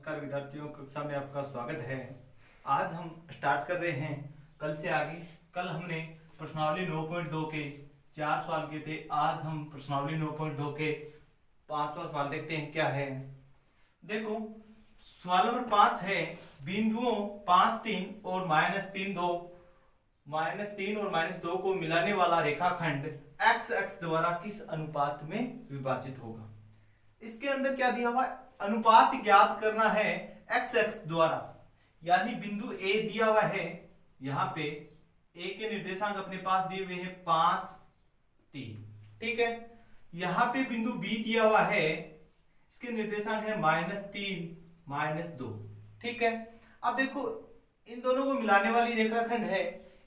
नमस्कार विद्यार्थियों, कक्षा में आपका स्वागत है। आज हम स्टार्ट कर रहे हैं कल से आगे। कल हमने प्रश्नावली 9.2 के 4 सवाल किए थे। आज हम प्रश्नावली 9.2 के 5वां सवाल देखते हैं क्या है। देखो, सवाल नंबर 5 है, बिंदुओं 5, 3 और -3, 2 -3 और -2 को मिलाने वाला रेखाखंड एक्स एक्स द्वारा किस अनुपात में विभाजित होगा। इसके अंदर क्या दिया हुआ है, अनुपात ज्ञात करना है एक्स एक्स द्वारा। यानी बिंदु ए दिया हुआ है, यहां पे ए के निर्देशांक अपने पास दिए हुए हैं 5, 3, ठीक है। यहां पे बिंदु बी दिया हुआ है, इसके निर्देशांक है -3, -2, ठीक है। अब देखो, इन दोनों को मिलाने वाली रेखाखंड है,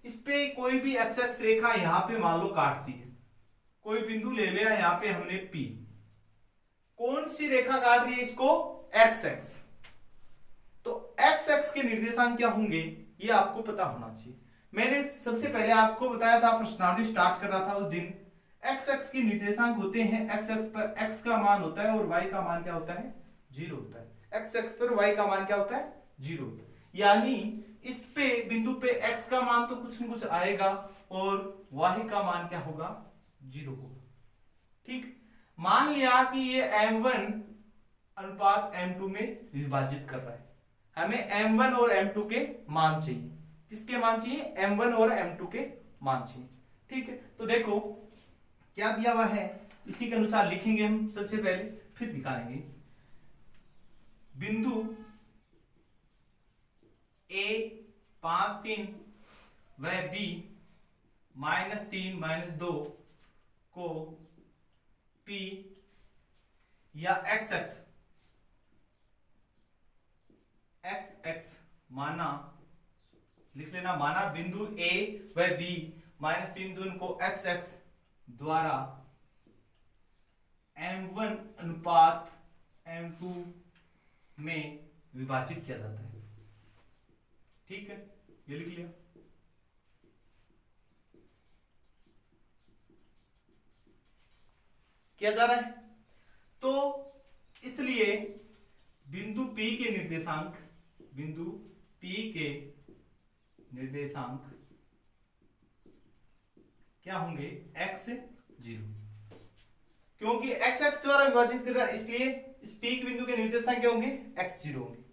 इस पे कोई भी एक्स एक्स रेखा यहां पे मान लो काटती है। कोई बिंदु ले लिया, यहां पे हमने पी, कौन सी रेखा काट रही है इसको, एक्स एक्स। तो एक्स एक्स के निर्देशांक क्या होंगे ये आपको पता होना चाहिए। मैंने सबसे पहले आपको बताया था, प्रश्नावली स्टार्ट कर रहा था उस दिन, एक्स एक्स के निर्देशांक होते हैं, एक्स एक्स पर एक्स का मान होता है और वाई का मान क्या होता है, 0 होता है। एक्स एक्स पर वाई का मान क्या होता है, 0 होता है। यानी इस पे बिंदु पे एक्स का मान तो कुछ न कुछ आएगा और वाई का मान क्या होगा, 0 होगा, ठीक। मान लिया कि ये m1 अनुपात m2 में विभाजित कर रहा है। हमें m1 और m2 के मान चाहिए। किसके मान चाहिए, m1 और m2 के मान चाहिए, ठीक है। तो देखो क्या दिया हुआ है, इसी के अनुसार लिखेंगे हम सबसे पहले, फिर निकालेंगे। बिंदु a 5, 3 व b -3, -2 को P या XX माना, लिख लेना, माना बिंदु A व B -3, 2 को XX द्वारा M1 अनुपात M2 में विभाजित किया जाता है, ठीक है। ये लिख लिया। किया जा रहा है, तो इसलिए बिंदु P के निर्देशांक, बिंदु P के निर्देशांक क्या होंगे, x0, क्योंकि x x द्वारा विभाजित कर रहा है, इसलिए इस P के बिंदु के निर्देशांक क्या होंगे, x0 होंगे।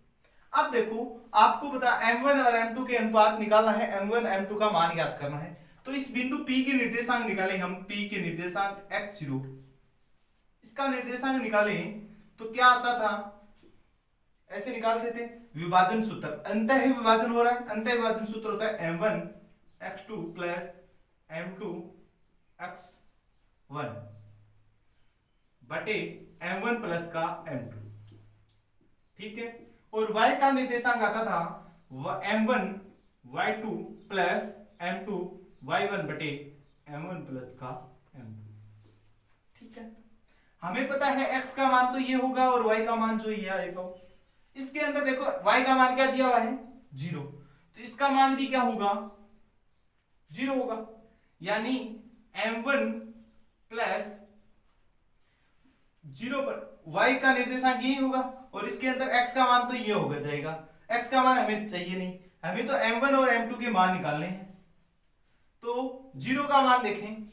अब देखो, आपको पता m1 और m2 के अनुपात निकालना है, m1 m2 का मान ज्ञात करना है। तो इस बिंदु P के निर्देशांक निकाले हम, P के निर्देशांक x0, इसका निर्देशांक निकालें तो क्या आता था, ऐसे निकालते थे, विभाजन सूत्र, अंतः विभाजन हो रहा है। अंतः विभाजन सूत्र होता है m1 x2 plus m2 x1 बटे m1 प्लस का m2, ठीक है। और y का निर्देशांक आता था m1 y2 plus m2 y1 बटे m1 प्लस का m2, ठीक है। हमें पता है x का मान तो ये होगा और y का मान जो ये आएगा। इसके अंदर देखो y का मान क्या दिया हुआ है, 0, तो इसका मान भी क्या होगा, 0 होगा। यानी m1 प्लस 0 पर y का निर्देशांक यही होगा और इसके अंदर x का मान तो ये होगा जाएगा। x का मान हमें चाहिए नहीं, हमें तो m1 और m2 के मान निकालने हैं। तो 0 का मान देखें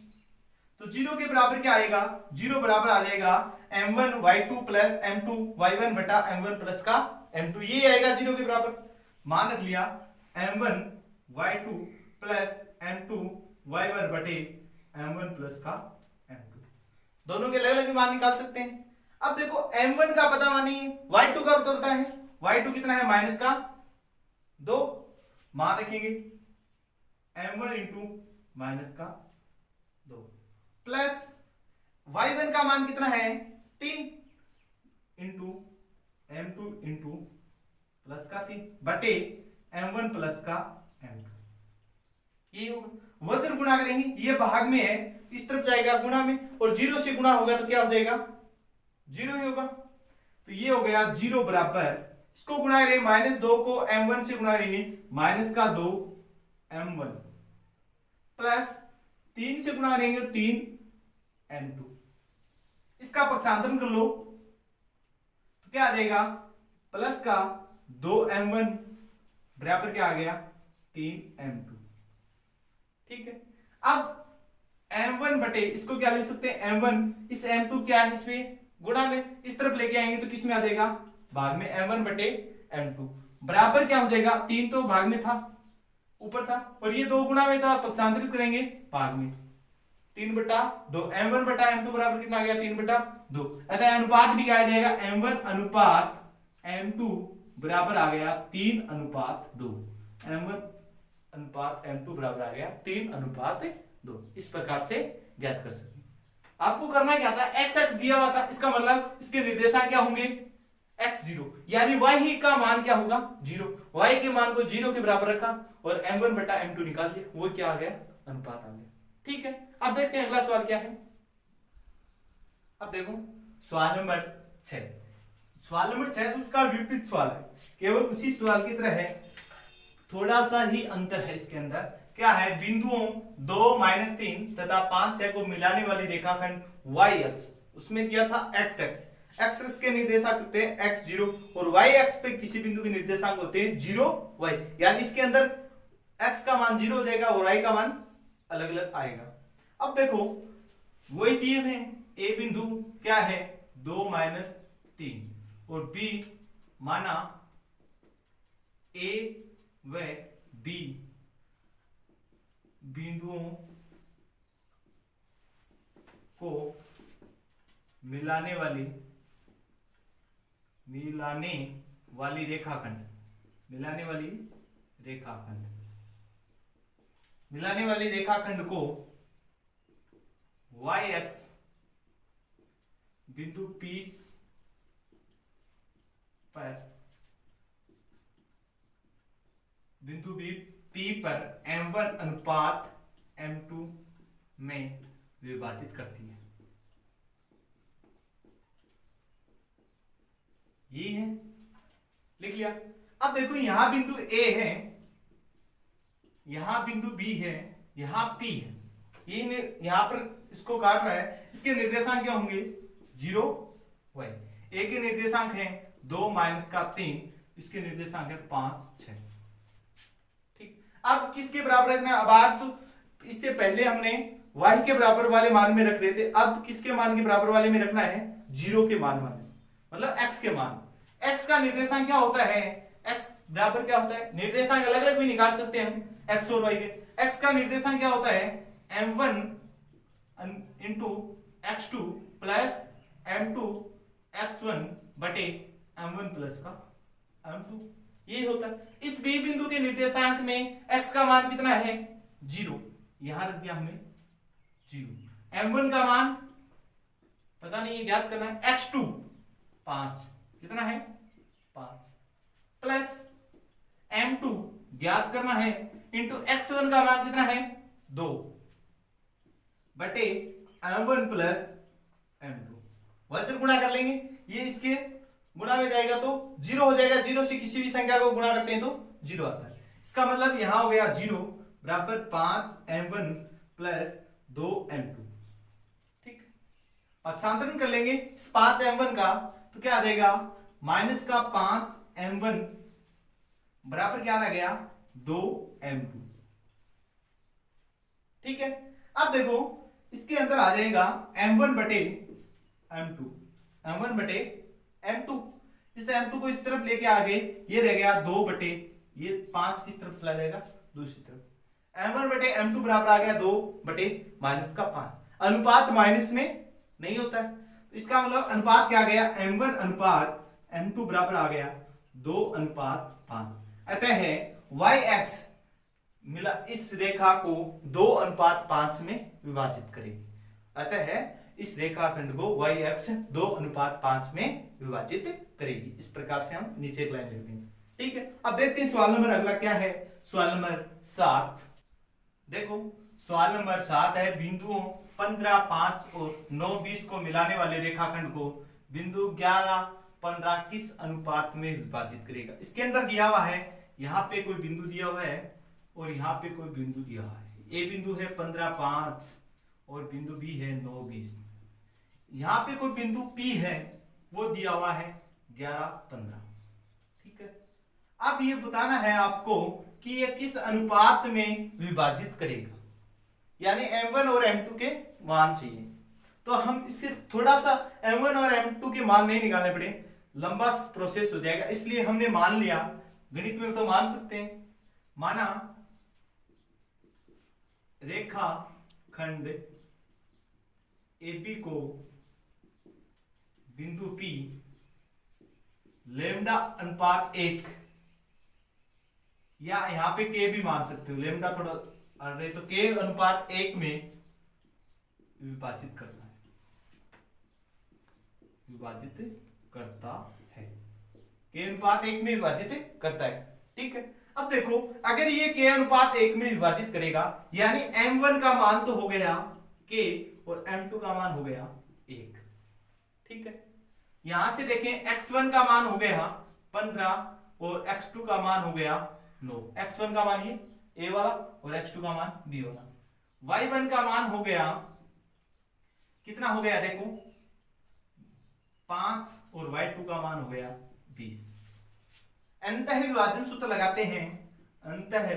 तो 0 के बराबर क्या आएगा, 0 बराबर आ जाएगा m1 y2 plus m2 y1 बटा m1 प्लस का m2, ये आएगा 0 के बराबर। मान रख लिया m1 y2 plus m2 y1 बटे m1 प्लस का m2, दोनों के अलग अलग मान निकाल सकते हैं। अब देखो m1 का पता मानी, y2 का पता होता है, y2 कितना है, माइनस का 2, मान रखेंगे m1 इंटू माइनस का 2 प्लस y1 का मान कितना है, 3 इंटू m2 इंटू प्लस का 3 बटे m1 प्लस का m2, ये होगा। वज्र गुणा करेंगे, ये भाग में है, इस तरफ जाएगा गुणा में, और 0 से गुणा होगा तो क्या हो जाएगा, 0 ही होगा। तो ये हो गया 0 बराबर, इसको गुणा करेंगे -2 को m1 से गुणा करेंगे, माइनस का 2 m1 प्लस 3 से गुणा करेंगे 3 m2, इसका पक्षांतरण कर लो तो क्या आ जाएगा, प्लस का 2m1 बराबर क्या आ गया 3m2। ठीक है, अब m1 बटे इसको क्या लिख सकते हैं m1, इस m2 क्या है इसमें गुणा में, इस तरफ लेके आएंगे तो किस में आ जाएगा भाग में, m1 बटे m2 बराबर क्या हो जाएगा 3 तो भाग में था ऊपर था और ये 2 गुणा में था, पक्षांतरित करेंगे भाग में 3/2 m1 बटा m2 बराबर कितना आ गया 3/2। अतः अनुपात भी क्या आ जाएगा m1 अनुपात m2 बराबर आ गया 3:2। m1 अनुपात m2 बराबर आ गया 3:2। इस प्रकार से ज्ञात कर सकते हैं। आपको करना क्या था, x दिया हुआ था, इसका मतलब इसके निर्देशांक क्या होंगे x0, यानी y का मान क्या होगा 0, y के मान को 0 के बराबर रखा और m1 बटा m2 निकाल लिया, वो क्या आ गया अनुपात आ गया। ठीक है, अब देखते हैं अगला सवाल क्या है। अब देखो सवाल नंबर 6, सवाल नंबर 6 उसका विपरीत सवाल है, केवल उसी सवाल की तरह है, थोड़ा सा ही अंतर है इसके अंदर। क्या है, बिंदुओं 2, -3 तथा 5, 6 को मिलाने वाली रेखाखंड y अक्ष, उसमें दिया था x अक्ष, x अक्ष के निर्देशांक होते हैं x0 और y अक्ष पे किसी बिंदु के निर्देशांक होते हैं 0 y, यानी इसके अंदर x का मान 0 हो जाएगा और y का मान अलग अलग आएगा। अब देखो वही दिए हुए a बिंदु क्या है 2, -3 और b माना a व b बिंदुओं को मिलाने वाली रेखाखंड को y अक्ष बिंदु P पर P पर m1 अनुपात m2 में विभाजित करती है। ये है, लिख लिया। अब देखो यहां बिंदु A है, यहां बिंदु B है, यहां P है, ये यहां पर इसको काट रहा है, इसके निर्देशांक क्या होंगे 0 y, A के निर्देशांक है 2 - 3, इसके निर्देशांक है 5, 6। अब किसके बराबर रखना है, अब आज तो इससे पहले हमने y के बराबर वाले मान में रख रहे थे, अब किसके मान के बराबर वाले में रखना है 0 के मान वाले, मतलब x के मान। x का निर्देशांक क्या होता है, x बराबर क्या होता है, निर्देशांक अलग अलग भी निकाल सकते हैं हम x और y के। x का निर्देशांक क्या होता है m1 into x2 plus m2 x1 बटे m1 प्लस का m2, ये होता है। इस B बिंदु के निर्देशांक में x का मान कितना है 0, यहां रख दिया हमने 0। m1 का मान पता नहीं है, ज्ञात करना है, x2 5, कितना है 5, प्लस m2 ज्ञात करना है, इंटू x1 का मान कितना है 2 बटे m1 प्लस m2, वजन गुणा कर लेंगे, ये इसके गुणा में जाएगा तो 0 हो जाएगा, 0 से किसी भी संख्या को गुणा करते हैं तो 0 आता है। इसका मतलब यहां हो गया 0 बराबर 5m1 प्लस 2m2। ठीक, पक्षांतरण कर लेंगे इस 5m1 का तो क्या आ जाएगा माइनस का 5m1 बराबर क्या आ गया 2m2। ठीक है, अब देखो इसके अंदर आ जाएगा m1 बटे m2, m1 बटे m2, इस m2 को इस तरफ लेके आ गए, ये रह गया 2 बटे ये 5 किस तरफ चला जाएगा दूसरी तरफ, m1 बटे m2 बराबर आ गया 2 बटे माइनस का 5। अनुपात माइनस में नहीं होता है तो इसका मतलब अनुपात क्या आ गया m1 अनुपात m2 बराबर आ गया 2:5। अतः है y x मिला इस रेखा को 2:5 में विभाजित करेगी, अतः है इस रेखाखंड को y x 2:5 में विभाजित करेगी। इस प्रकार से हम नीचे एक लाइन लिख देंगे। ठीक है, अब देखते हैं सवाल नंबर अगला क्या है, सवाल नंबर 7। देखो सवाल नंबर 7 है, बिंदुओं 15, 5 और 9, 20 को मिलाने वाले रेखाखंड को बिंदु 11, 15 किस अनुपात में विभाजित करेगा। इसके अंदर दिया हुआ है, यहाँ पे कोई बिंदु दिया हुआ है और यहाँ पे कोई बिंदु दिया हुआ है। ए बिंदु है 15, 5 और बिंदु बी है 9, 20। यहाँ पे कोई बिंदु पी है वो दिया हुआ है 11, 15। अब ये बताना है आपको कि ये किस अनुपात में विभाजित करेगा, यानी m1 और m2 के मान चाहिए। तो हम इसके थोड़ा सा m1 और m2 के मान नहीं निकालने पड़े, लंबा प्रोसेस हो जाएगा, इसलिए हमने मान लिया। गणित में तो मान सकते हैं, माना रेखा खंड AB को बिंदु P लेमडा अनुपात 1, या यहां पे K भी मान सकते हो, लेमडा थोड़ा अड़ रहे तो K अनुपात 1 में विभाजित करना है, विभाजित करता है, K अनुपात 1 में विभाजित करता है। ठीक है, अब देखो अगर ये K अनुपात 1 में विभाजित करेगा, यानी M1 का मान तो हो गया K और M2 का मान हो गया 1। ठीक है, यहां से देखें x1 का मान हो गया 15 और x2 का मान हो गया 9। x1 का मान ये a वाला और x2 का मान b वाला। y1 का मान हो गया कितना हो गया देखो 5 और y2 का मान हो गया 20। अंतः विभाजन सूत्र लगाते हैं, अंतः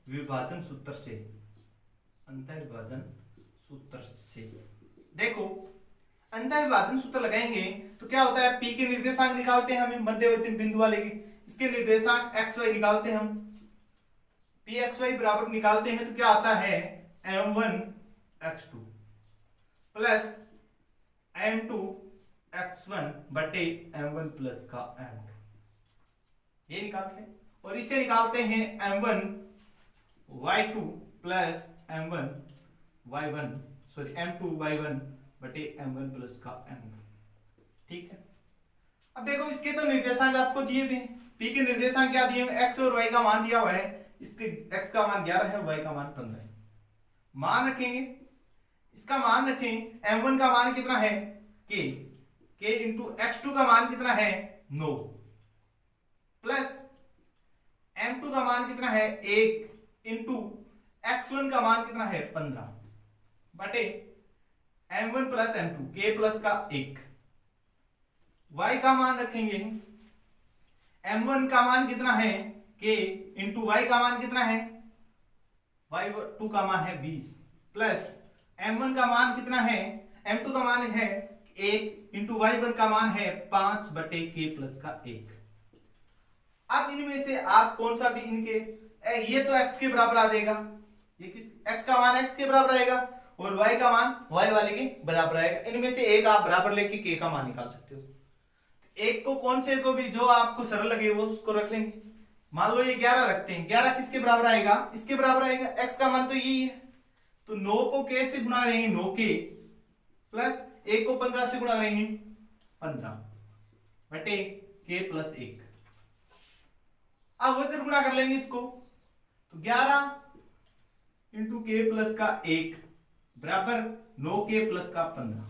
विभाजन सूत्र से, अंतः विभाजन सूत्र से देखो अंतः विभाजन सूत्र लगाएंगे तो क्या होता है, P के निर्देशांक निकालते हैं हमें मध्यवर्ती बिंदु वाले के, इसके निर्देशांक x y निकालते हैं हम, P x y बराबर निकालते हैं तो क्या आता है m1 x2 plus m2 x1 बटे m1 प्लस का m2, ये निकालते हैं। और इसे निकालते हैं m1 y2 plus m1 y1 sorry m2 y1 बटे m1 प्लस का m2। ठीक है, अब देखो इसके तो निर्देशांक आपको दिए हुए हैं, P के निर्देशांक क्या दिए हैं, x और y का मान दिया हुआ है, इसके x का मान 11 है, y का मान 15 है। मान रखेंगे, इसका मान रखें, m1 का मान कितना है k इंटू x2 का मान कितना है 9 प्लस m2 का मान कितना है 1 इंटू x1 का मान कितना है 15 बटे m1 plus m2 k plus का 1। y का मान रखेंगे, m1 का मान कितना है k इंटू y का मान कितना है y2 का मान है 20 प्लस m1 का मान कितना है, m2 का मान है 1 इंटू y1 का मान है 5 बटे k प्लस का 1। अब इनमें से आप कौन सा भी इनके, ये तो x के बराबर आ जाएगा, ये किस x का मान x के बराबर आएगा और y का मान y वाले के बराबर आएगा। इनमें से एक आप बराबर लेके k का मान निकाल सकते हो। एक को कौन से को भी जो आपको सरल लगे वो उसको रख लेंगे। मान लो ये 11 रखते हैं, 11 किसके बराबर आएगा, इसके बराबर आएगा, x का मान तो यही है, तो 9 को k से गुणा करेंगे 9k प्लस 1 को 15 से गुणा करेंगे 15 बटे k प्लस 1। अब वजन गुणा कर लेंगे इसको, तो 11 इंटू k प्लस का 1 बराबर 9k प्लस का 15।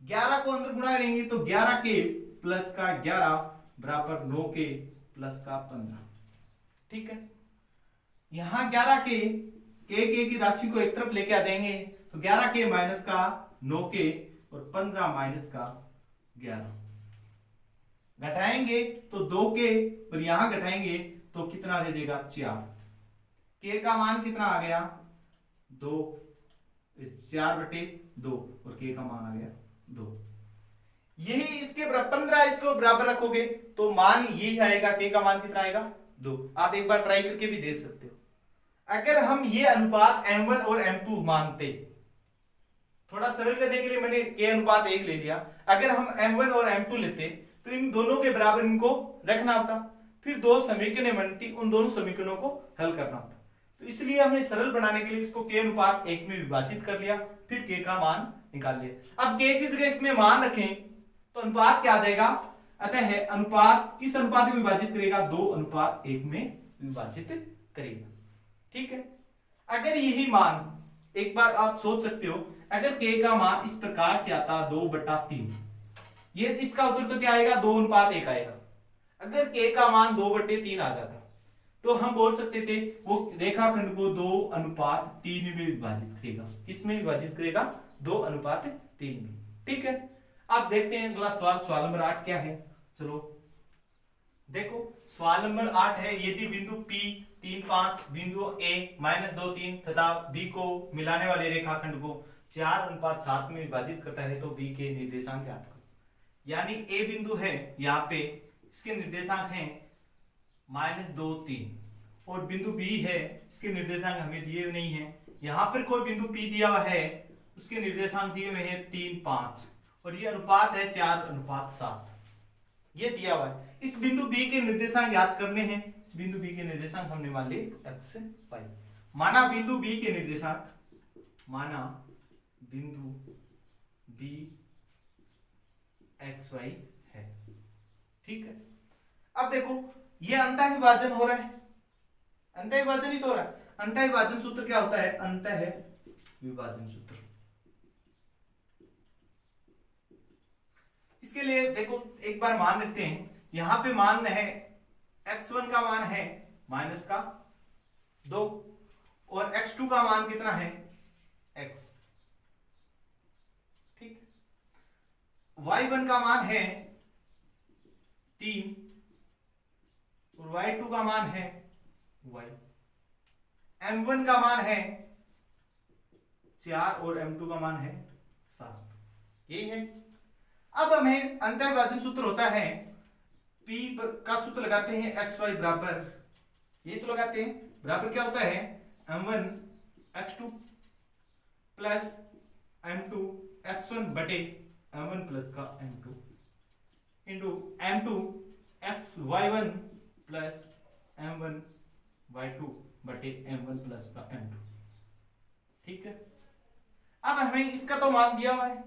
11 को अंदर गुणा करेंगे तो 11k प्लस का 11 बराबर 9k प्लस का 15। ठीक है, यहां 11k k की राशि को एक तरफ लेके आ जाएंगे तो 11k माइनस का 9k और 15 माइनस का 11 घटाएंगे तो 2k और यहां घटाएंगे तो कितना दे देगा 4। k का मान कितना आ गया 2, 4 बटे 2 और k का मान आ गया 2। यही इसके बराबर 15, इसको बराबर रखोगे तो मान यही आएगा, k का मान कितना आएगा 2। आप एक बार ट्राई करके भी देख सकते हो। अगर हम ये अनुपात m1 और m2 मानते, थोड़ा सरल करने के लिए मैंने k अनुपात 1 ले लिया, अगर हम m1 और m2 लेते तो इन दोनों के बराबर इनको रखना होता, फिर दो समीकरणें बनती, उन दोनों समीकरणों को हल करना होता। तो इसलिए हमने सरल बनाने के लिए इसको k अनुपात 1 में विभाजित कर लिया, फिर k का मान निकाल लिया। अब k की जगह इसमें मान रखें तो अनुपात क्या आ जाएगा, अतः है अनुपात किस अनुपात में विभाजित करेगा 2 अनुपात 1 में विभाजित करेगा। ठीक है, अगर यही मान, एक बार आप सोच सकते हो, अगर k का मान इस प्रकार से आता 2/3, ये इसका उत्तर तो क्या आएगा 2 अनुपात 1 आएगा। अगर k का मान 2/3 आ जाता तो हम बोल सकते थे वो रेखाखंड को 2 अनुपात 3 में विभाजित करेगा। किसमें विभाजित करेगा 2 अनुपात 3 में। ठीक है, अब देखते हैं अगला सवाल, सवाल नंबर 8 क्या है। चलो देखो सवाल नंबर 8 है, यदि बिंदु P 3 5 बिंदु A -2 3 तथा B को मिलाने वाले रेखाखंड को 4:7 में विभाजित करता है तो B के निर्देशांक ज्ञात करो। यानी A बिंदु है यहाँ पे, इसके निर्देशांक हैं -2 3 और बिंदु B है, इसके निर्देशांक हमें दिए नहीं है। यहाँ पर कोई बिंदु P दिया हुआ है, उसके निर्देशांक दिए हुए हैं 3 5 और ये अनुपात है 4:7, ये दिया हुआ है। इस बिंदु B के निर्देशांक याद करने हैं। इस बिंदु B के निर्देशांक हमने मान लिए x y। माना बिंदु B के निर्देशांक, माना बिंदु B x y है, ठीक है। अब देखो ये अंतः विभाजन हो रहा है, अंतः विभाजन ही तो हो रहा है। अंतः विभाजन सूत्र क्या होता है? अंतः विभाजन सूत्र। इसके लिए देखो एक बार मान लेते हैं, यहां पे मान है x1 का मान है -2 और x2 का मान कितना है? x, ठीक। y1 का मान है 3 और y2 का मान है y, m1 का मान है 4 और m2 का मान है 7, यही है। अब हमें अंतः विभाजन सूत्र होता है, P का सूत्र लगाते हैं x y बराबर, ये तो लगाते हैं, बराबर क्या होता है? m1 x2 plus m2 x1 बटे m1 प्लस का m2 into m2 x y1 plus m1 y2 बटे m1 प्लस का m2, ठीक है। अब हमें इसका तो मान दिया हुआ है,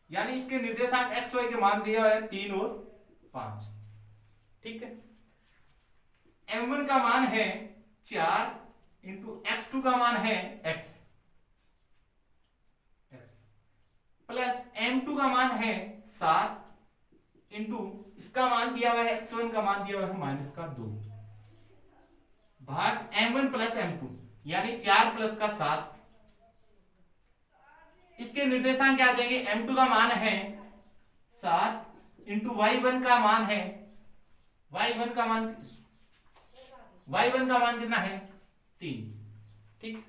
यानी इसके निर्देशांक x y के मान दिया हुआ है 3 और 5, ठीक है। m1 का मान है 4 इंटू x2 का मान है x प्लस m2 का मान है 7 इंटू इसका मान दिया हुआ है x1 का मान दिया हुआ है -2 भाग m1 प्लस m2, यानी 4 प्लस का 7। इसके निर्देशांक क्या आ जाएंगे? m2 का मान है 7 इंटू y1 का मान है, y1 का मान कितना है? 3, ठीक।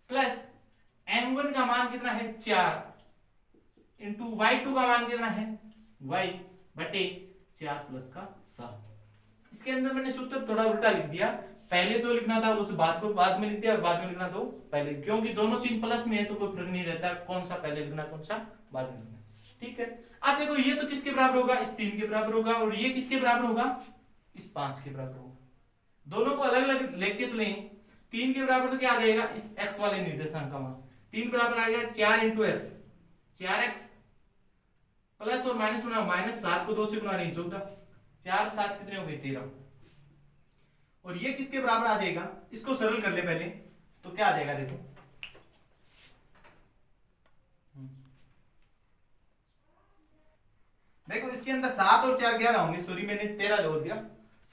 प्लस m1 का मान कितना है? 4 इंटू y2 का मान कितना है? y बटे 4 प्लस का 7। इसके अंदर मैंने सूत्र थोड़ा उल्टा लिख दिया, पहले जो लिखना था उस बात को बाद में लिख दिया और बाद में लिखना तो पहले, क्योंकि दोनों चीज प्लस में है तो कोई फर्क नहीं रहता कौन सा पहले लिखना कौन सा बाद में लिखना, ठीक है। अब देखो ये तो किसके बराबर होगा? इस 3 के बराबर होगा, और ये किसके बराबर होगा? इस 5 के बराबर होगा। दोनों को अलग अलग लेके चले, 3 के बराबर तो क्या आ जाएगा? इस x वाले निर्देशांक का मान 3 बराबर आ गया 4 इंटू एक्स, 4x प्लस और माइनस होना, -7 को 2 से गुना रही 14, 4 7 कितने हो गए? 13। और ये किसके बराबर आ जाएगा? इसको सरल कर ले पहले, तो क्या आ जाएगा? देखो देखो इसके अंदर 7 और 4 11 होंगे, सॉरी मैंने 13 जोड़ दिया,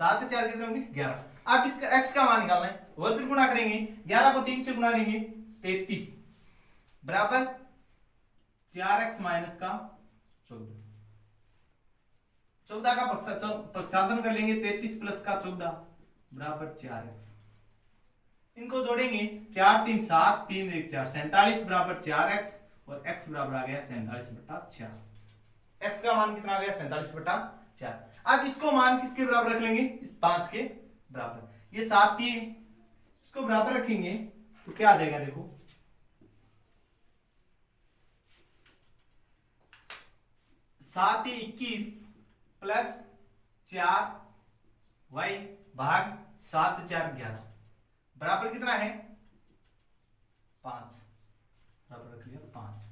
7 और 4 कितने होंगे? 11। अब इसका x का मान निकालना है, वज्र गुणा करेंगे, 11 को 3 से गुणा करेंगे 33 बराबर 4x माइनस का 14, 14 का प्रक्षालन कर लेंगे, 33 प्लस का 14 बराबर 4x। इनको जोड़ेंगे, 4 3 7 3 1 4 47 बराबर 4x और x बराबर आ गया 47/4। x का मान कितना आ गया? 47/4। अब इसको मान किसके बराबर रख लेंगे? इस 5 के बराबर। ये 7 थी, इसको बराबर रखेंगे तो क्या आ जाएगा? देखो 7 21 प्लस 4y भाग 7 4 11 बराबर कितना है? 5, बराबर रख लिया 5।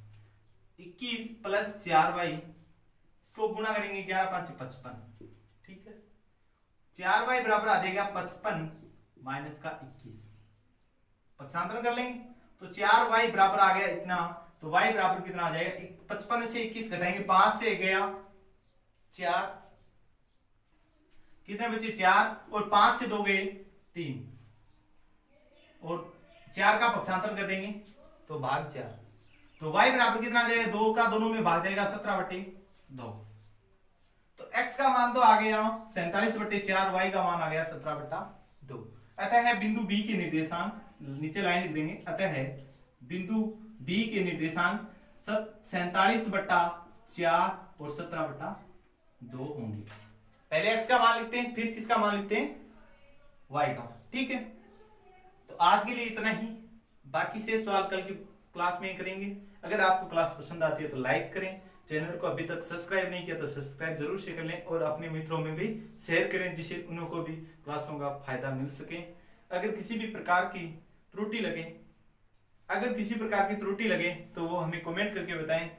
21 प्लस 4y, इसको गुणा करेंगे, 11 5 55, ठीक है। 4y बराबर आ जाएगा 55 माइनस का 21, पक्षांतरण कर लेंगे तो 4y बराबर आ गया इतना, तो y बराबर कितना आ जाएगा? 55 से 21 घटाएंगे, 5 से गया 4, कितने बचे? 4 और 5 से 2 गए 3 और 4 का पक्षांतरण कर देंगे तो भाग 4, तो y बराबर कितना आ जाएगा? 2 का दोनों में भाग जाएगा 17/2। तो तो x का मान तो आ गया 47/4, y का मान आ गया 17/2। अतः है बिंदु B के निर्देशांक, नीचे लाइन लिख देंगे, अतः है बिंदु B के निर्देशांक 47/4 और 17/2 होंगे। पहले x का मान लिखते हैं, फिर किसका मान लिखते हैं, y का। ठीक है, तो आज के लिए इतना ही, बाकी से सवाल कल की क्लास में ही करेंगे। अगर आपको क्लास पसंद आती है तो लाइक करें, चैनल को अभी तक सब्सक्राइब नहीं किया तो सब्सक्राइब जरूर से कर लें और अपने मित्रों में भी शेयर करें, जिससे उन्हों को भी क्लासों का फायदा मिल सके। अगर किसी भी प्रकार की त्रुटि लगे तो वो हमें कमेंट करके बताएं,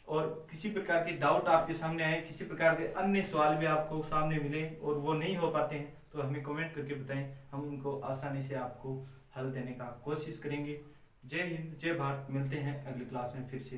और किसी प्रकार के डाउट आपके सामने आए, किसी प्रकार के अन्य सवाल भी आपको सामने मिले और वो नहीं हो पाते हैं तो हमें कमेंट करके बताएं, हम उनको आसानी से आपको हल देने का कोशिश करेंगे। जय हिंद, जय भारत। मिलते हैं अगली क्लास में फिर से।